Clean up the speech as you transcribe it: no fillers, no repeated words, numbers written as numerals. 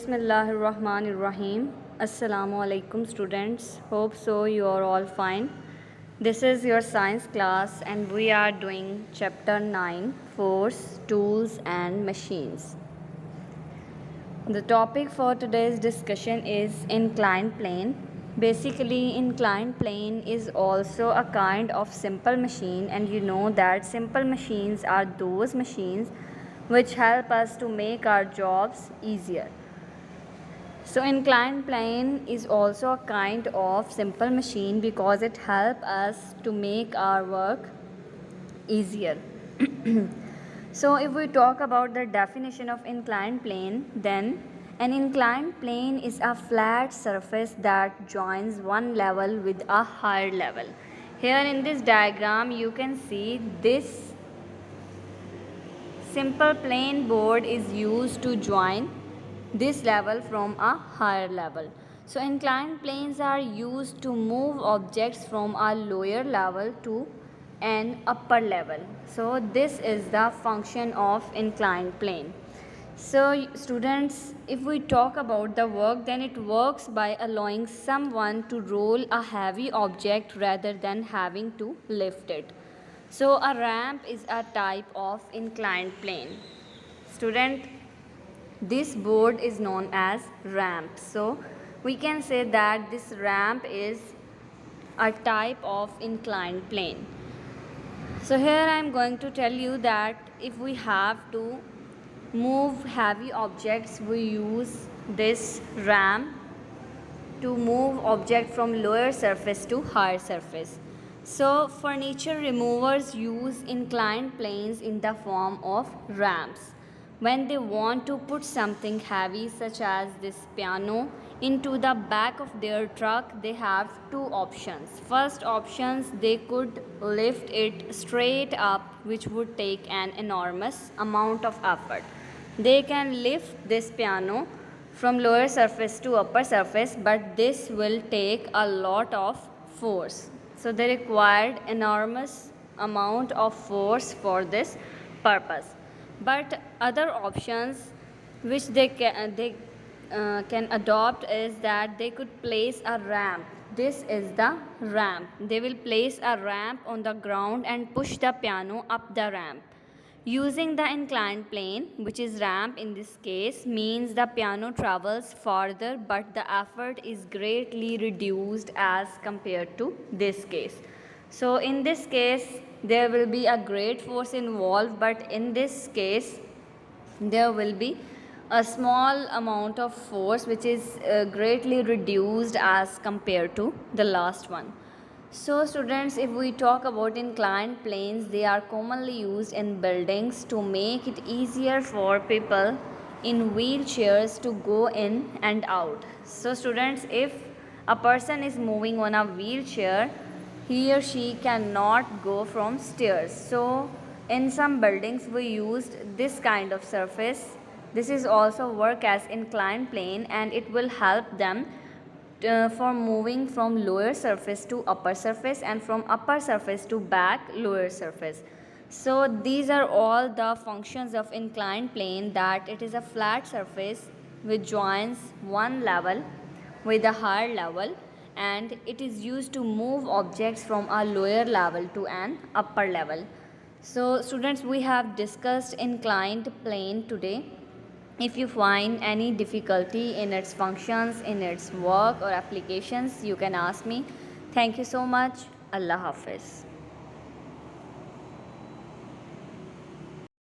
Bismillahirrahmanirrahim. Assalamu alaikum students. Hope so you are all fine. This is your science class and we are doing chapter 9, Force, Tools and Machines. The topic for today's discussion is inclined plane. Basically, inclined plane is also a kind of simple machine, and you know that simple machines are those machines which help us to make our jobs easier. So inclined plane is also a kind of simple machine because it helps us to make our work easier. So if we talk about the definition of inclined plane, then an inclined plane is a flat surface that joins one level with a higher level. Here in this diagram you can see this simple plane board is used to join this level from a higher level. So inclined planes are used to move objects from a lower level to an upper level. So this is the function of inclined plane. So students, if we talk about the work, then it works by allowing someone to roll a heavy object rather than having to lift it. So a ramp is a type of inclined plane. Student, this board is known as ramp. So we can say that this ramp is a type of inclined plane. So here I am going to tell you that if we have to move heavy objects, we use this ramp to move object from lower surface to higher surface. So furniture removers use inclined planes in the form of ramps. When they want to put something heavy such as this piano into the back of their truck, they have two options. First options, they could lift it straight up, which would take an enormous amount of effort. They can lift this piano from lower surface to upper surface, but this will take a lot of force. So they required enormous amount of force for this purpose. But other options which they can adopt is that they could place a ramp. This is the ramp. They will place a ramp on the ground and push the piano up the ramp. Using the inclined plane, which is ramp in this case, means the piano travels farther, but the effort is greatly reduced as compared to this case. So in this case, there will be a great force involved, but in this case, there will be a small amount of force which is greatly reduced as compared to the last one. So students, if we talk about inclined planes, they are commonly used in buildings to make it easier for people in wheelchairs to go in and out. So students, if a person is moving on a wheelchair, he or she cannot go from stairs. So in some buildings we used this kind of surface. This is also work as inclined plane and it will help them for moving from lower surface to upper surface and from upper surface to back lower surface. So these are all the functions of inclined plane, that it is a flat surface which joins one level with a higher level, and it is used to move objects from a lower level to an upper level. So students, we have discussed inclined plane today. If you find any difficulty in its functions, in its work or applications, you can ask me. Thank you so much. Allah Hafiz.